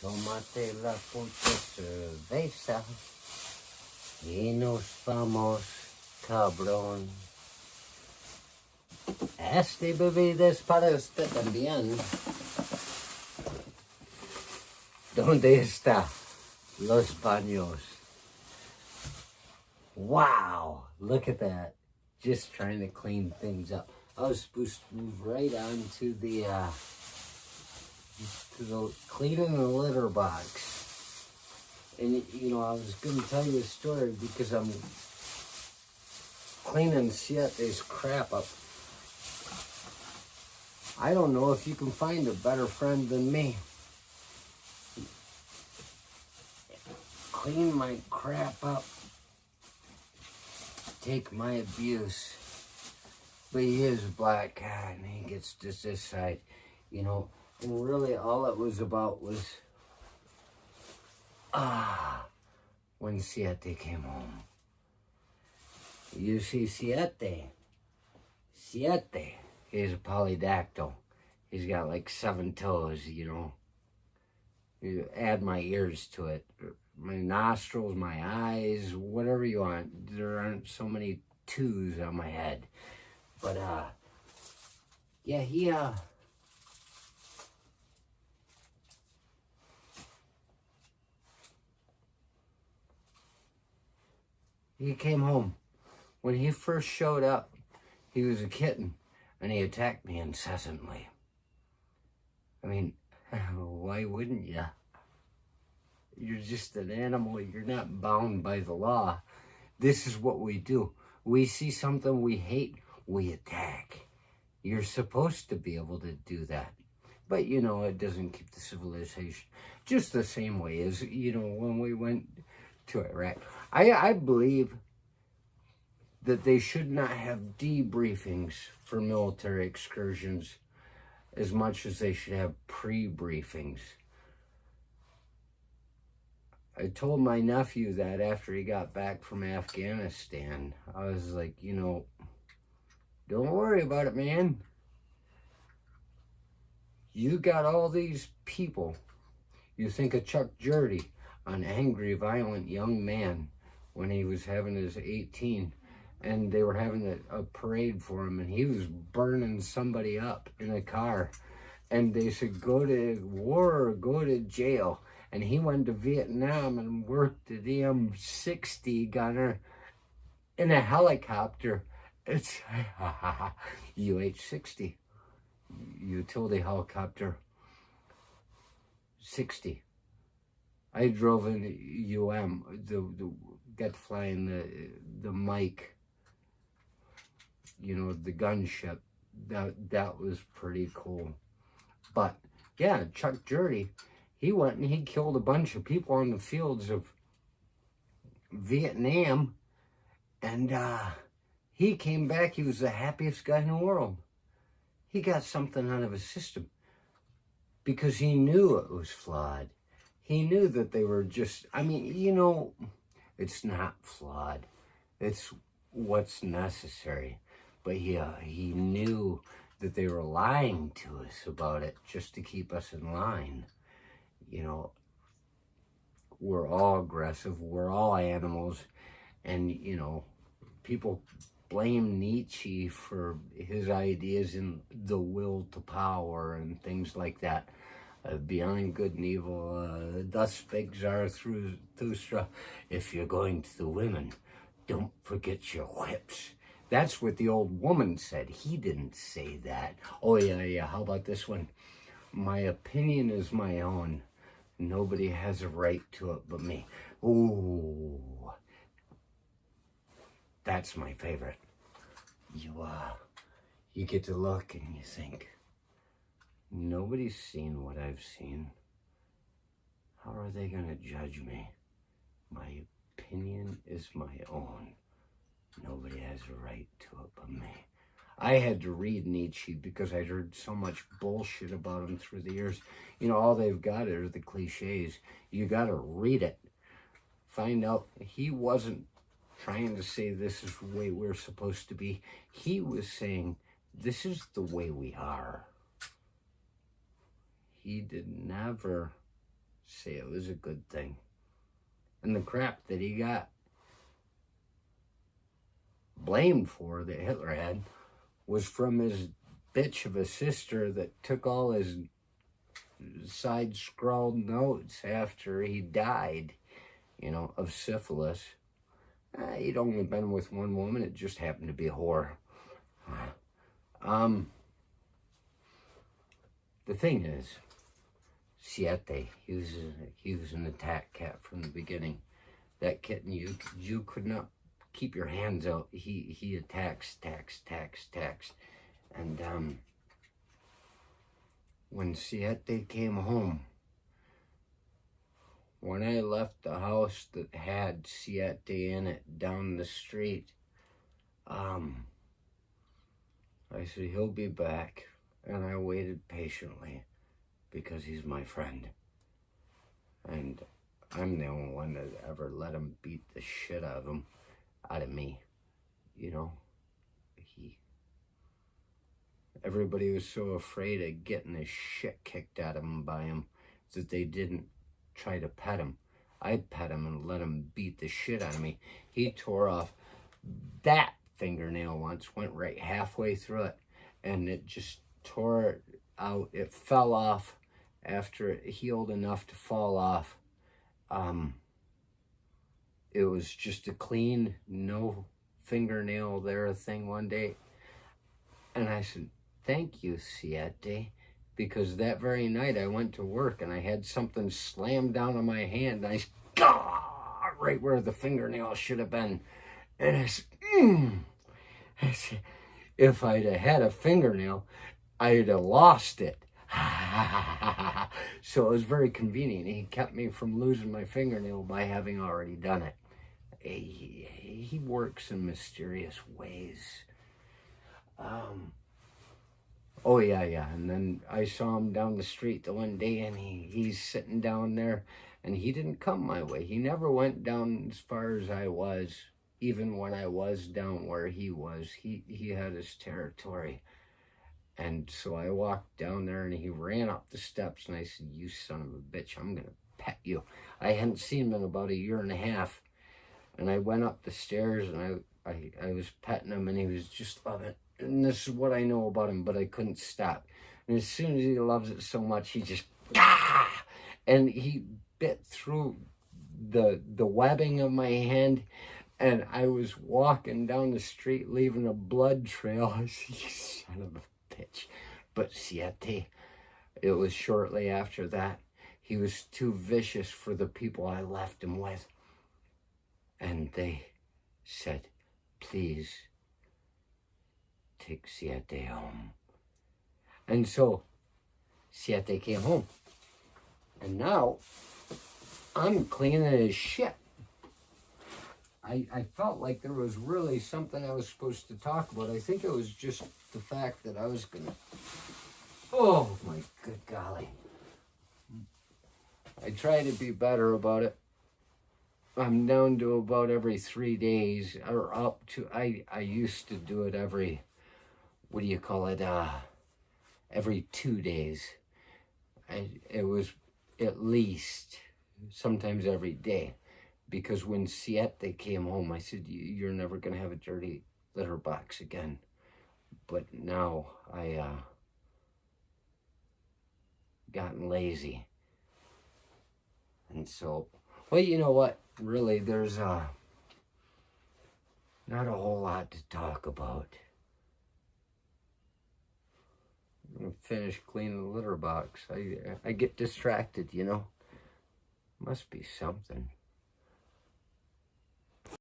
Tómate la puta cerveza y nos vamos, cabrón. Este bebida es para usted también. ¿Dónde está los baños? Wow, look at that. Just trying to clean things up. I was supposed to move right on to the cleaning the litter box. And, you know, I was going to tell you a story because I'm cleaning Siete's crap up. I don't know if you can find a better friend than me. Clean my crap up. Take my abuse. But he is a black cat and he gets to decide, you know. And really all it was about was, when Siete came home. You see, Siete, he's a polydactyl. He's got like 7 toes, you know. You add my ears to it. My nostrils, my eyes, whatever you want. There aren't so many 2s on my head. But, yeah, he came home. When he first showed up, he was a kitten, and he attacked me incessantly. I mean, why wouldn't you? You're just an animal. You're not bound by the law. This is what we do. We see something we hate, we attack. You're supposed to be able to do that. But, you know, it doesn't keep the civilization. Just the same way as, you know, when we went to Iraq. I believe that they should not have debriefings for military excursions as much as they should have pre-briefings. I told my nephew that after he got back from Afghanistan. I was like, you know, don't worry about it, man. You got all these people. You think of Chuck Jurdy, an angry, violent young man when he was having his 18. And they were having a parade for him, and he was burning somebody up in a car. And they said, go to war or go to jail. And he went to Vietnam and worked the DM-60 gunner in a helicopter. It's UH-60, utility helicopter 60. I drove in UM, got to fly in the Mike, you know, the gunship. That was pretty cool. But yeah, Chuck Jurdy, he went and he killed a bunch of people on the fields of Vietnam, and he came back. He was the happiest guy in the world. He got something out of his system because he knew it was flawed. He knew that they were just, I mean, you know, it's not flawed. It's what's necessary. But yeah, he knew that they were lying to us about it just to keep us in line. You know, we're all aggressive. We're all animals. And, you know, people blame Nietzsche for his ideas in the will to power and things like that. Beyond good and evil, thus spake Zarathustra, if you're going to the women, don't forget your whips. That's what the old woman said. He didn't say that. Oh, yeah, how about this one? My opinion is my own. Nobody has a right to it but me. Ooh, that's my favorite. You get to look and you think, nobody's seen what I've seen. How are they going to judge me? My opinion is my own. Nobody has a right to it but me. I had to read Nietzsche because I'd heard so much bullshit about him through the years. You know, all they've got are the cliches. You got to read it. Find out he wasn't trying to say this is the way we're supposed to be. He was saying this is the way we are. He did never say it was a good thing. And the crap that he got blamed for that Hitler had was from his bitch of a sister that took all his side-scrawled notes after he died, you know, of syphilis. He'd only been with one woman. It just happened to be a whore. The thing is, Siete, he was an attack cat from the beginning. That kitten, you could not keep your hands out. He attacks. And when Siete came home, when I left the house that had Siete in it down the street, I said, he'll be back. And I waited patiently because he's my friend. And I'm the only one that ever let him beat the shit out of me. You know, everybody was so afraid of getting the shit kicked out of him by him that they didn't try to pet him. I'd pet him and let him beat the shit out of me. He tore off that fingernail once, went right halfway through it, and it just tore it out. It fell off after it healed enough to fall off. It was just a clean, no fingernail there thing one day. And I said, thank you, Siete, because that very night I went to work and I had something slammed down on my hand. And I said, right where the fingernail should have been. And I said, if I'd have had a fingernail, I'd have lost it. So it was very convenient. He kept me from losing my fingernail by having already done it. He works in mysterious ways. Oh, yeah. And then I saw him down the street the one day, and he's sitting down there, and he didn't come my way. He never went down as far as I was, even when I was down where he was. He had his territory. And so I walked down there, and he ran up the steps, and I said, you son of a bitch, I'm going to pet you. I hadn't seen him in about a year and a half. And I went up the stairs, and I was petting him, and he was just loving it. And this is what I know about him, but I couldn't stop. And as soon as he loves it so much, he just, and he bit through the webbing of my hand, and I was walking down the street, leaving a blood trail. I said, you son of a bitch. But Siete, it was shortly after that. He was too vicious for the people I left him with. And they said, please take Siete home. And so Siete came home. And now I'm cleaning his shit. I felt like there was really something I was supposed to talk about. I think it was just the fact that I was going to... Oh, my good golly. I try to be better about it. I'm down to about every 3 days, or up to... I used to do it every... What do you call it? Every 2 days. It was at least, sometimes every day. Because when Siete came home, I said, you're never going to have a dirty litter box again. But now I gotten lazy. And so, well, you know what? Really, there's not a whole lot to talk about. I'm going to finish cleaning the litter box. I get distracted, you know. Must be something.